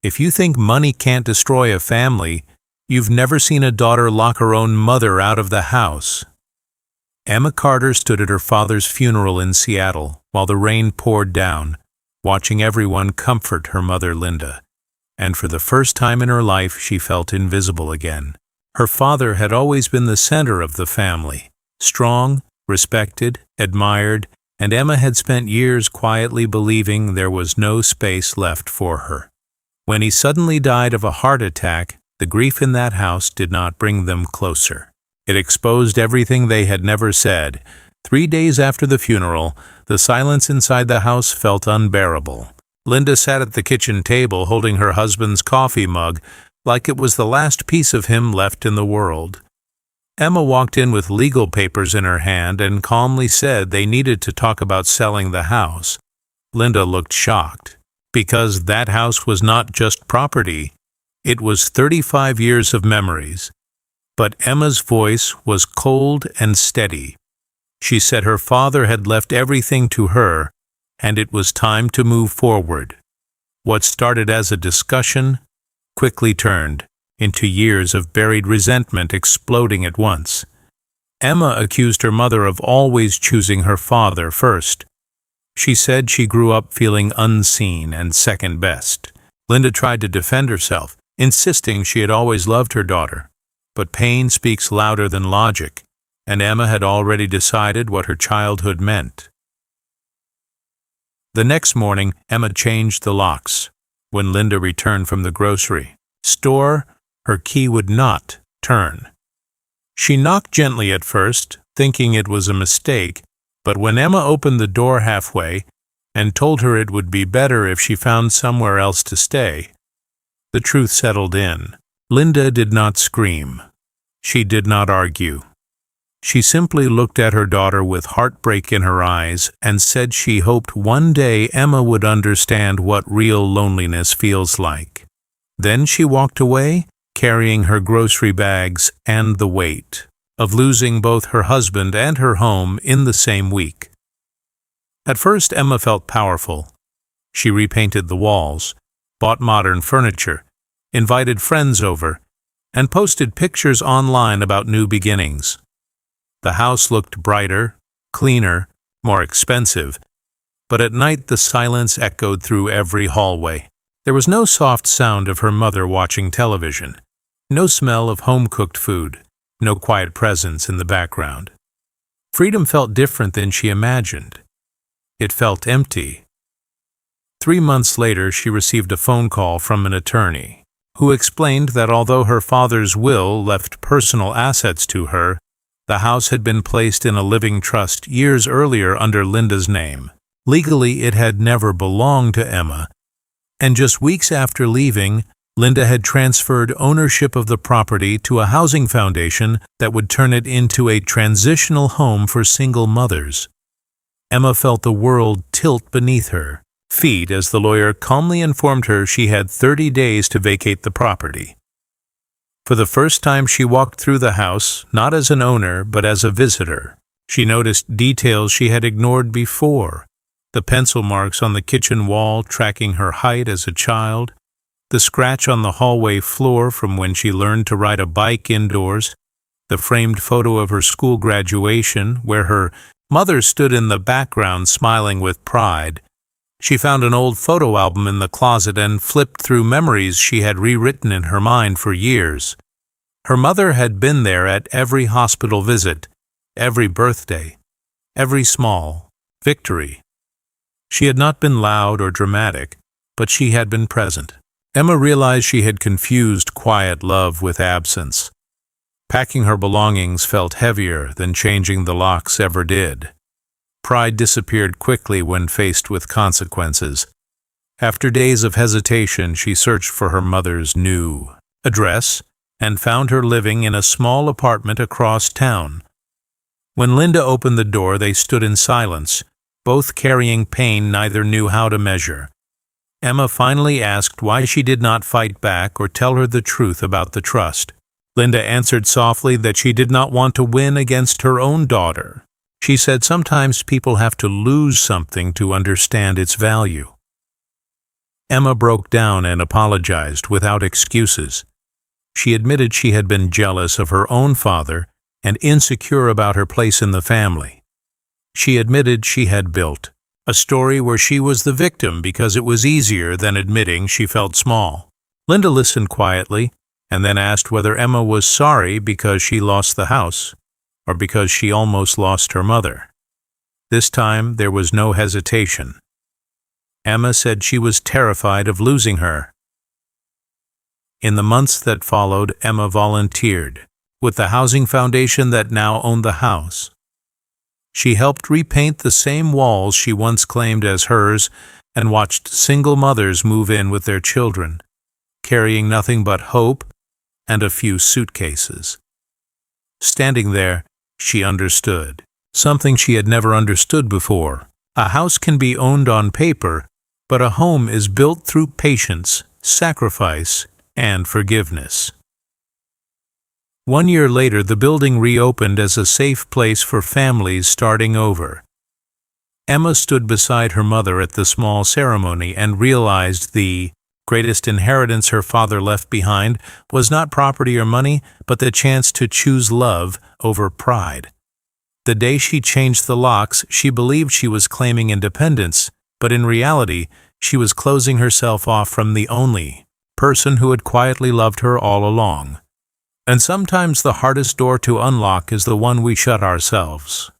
If you think money can't destroy a family, you've never seen a daughter lock her own mother out of the house. Emma Carter stood at her father's funeral in Seattle while the rain poured down, watching everyone comfort her mother Linda. And for the first time in her life, she felt invisible again. Her father had always been the center of the family, strong, respected, admired, and Emma had spent years quietly believing there was no space left for her. When he suddenly died of a heart attack, the grief in that house did not bring them closer. It exposed everything they had never said. 3 days after the funeral, the silence inside the house felt unbearable. Linda sat at the kitchen table holding her husband's coffee mug like it was the last piece of him left in the world. Emma walked in with legal papers in her hand and calmly said they needed to talk about selling the house. Linda looked shocked, because that house was not just property. It was 35 years of memories. But Emma's voice was cold and steady. She said her father had left everything to her, and it was time to move forward. What started as a discussion quickly turned into years of buried resentment exploding at once. Emma accused her mother of always choosing her father first. She said she grew up feeling unseen and second best. Linda tried to defend herself, insisting she had always loved her daughter. But pain speaks louder than logic, and Emma had already decided what her childhood meant. The next morning, Emma changed the locks. When Linda returned from the grocery store, her key would not turn. She knocked gently at first, thinking it was a mistake, but when Emma opened the door halfway and told her it would be better if she found somewhere else to stay, the truth settled in. Linda did not scream. She did not argue. She simply looked at her daughter with heartbreak in her eyes and said she hoped one day Emma would understand what real loneliness feels like. Then she walked away, carrying her grocery bags and the weight of losing both her husband and her home in the same week. At first, Emma felt powerful. She repainted the walls, bought modern furniture, invited friends over, and posted pictures online about new beginnings. The house looked brighter, cleaner, more expensive, but at night the silence echoed through every hallway. There was no soft sound of her mother watching television, no smell of home-cooked food, no quiet presence in the background. Freedom felt different than she imagined. It felt empty. 3 months later, she received a phone call from an attorney, who explained that although her father's will left personal assets to her, the house had been placed in a living trust years earlier under Linda's name. Legally, it had never belonged to Emma, and just weeks after leaving, Linda had transferred ownership of the property to a housing foundation that would turn it into a transitional home for single mothers. Emma felt the world tilt beneath her feet as the lawyer calmly informed her she had 30 days to vacate the property. For the first time, she walked through the house, not as an owner, but as a visitor. She noticed details she had ignored before: the pencil marks on the kitchen wall tracking her height as a child, the scratch on the hallway floor from when she learned to ride a bike indoors, the framed photo of her school graduation where her mother stood in the background smiling with pride. She found an old photo album in the closet and flipped through memories she had rewritten in her mind for years. Her mother had been there at every hospital visit, every birthday, every small victory. She had not been loud or dramatic, but she had been present. Emma realized she had confused quiet love with absence. Packing her belongings felt heavier than changing the locks ever did. Pride disappeared quickly when faced with consequences. After days of hesitation, she searched for her mother's new address and found her living in a small apartment across town. When Linda opened the door, they stood in silence, both carrying pain neither knew how to measure. Emma finally asked why she did not fight back or tell her the truth about the trust. Linda answered softly that she did not want to win against her own daughter. She said sometimes people have to lose something to understand its value. Emma broke down and apologized without excuses. She admitted she had been jealous of her own father and insecure about her place in the family. She admitted she had built a story where she was the victim because it was easier than admitting she felt small. Linda listened quietly and then asked whether Emma was sorry because she lost the house or because she almost lost her mother. This time there was no hesitation. Emma said she was terrified of losing her. In the months that followed, Emma volunteered with the housing foundation that now owned the house. She helped repaint the same walls she once claimed as hers and watched single mothers move in with their children, carrying nothing but hope and a few suitcases. Standing there, she understood something she had never understood before. A house can be owned on paper, but a home is built through patience, sacrifice, and forgiveness. 1 year later, the building reopened as a safe place for families starting over. Emma stood beside her mother at the small ceremony and realized the greatest inheritance her father left behind was not property or money, but the chance to choose love over pride. The day she changed the locks, she believed she was claiming independence, but in reality, she was closing herself off from the only person who had quietly loved her all along. And sometimes the hardest door to unlock is the one we shut ourselves.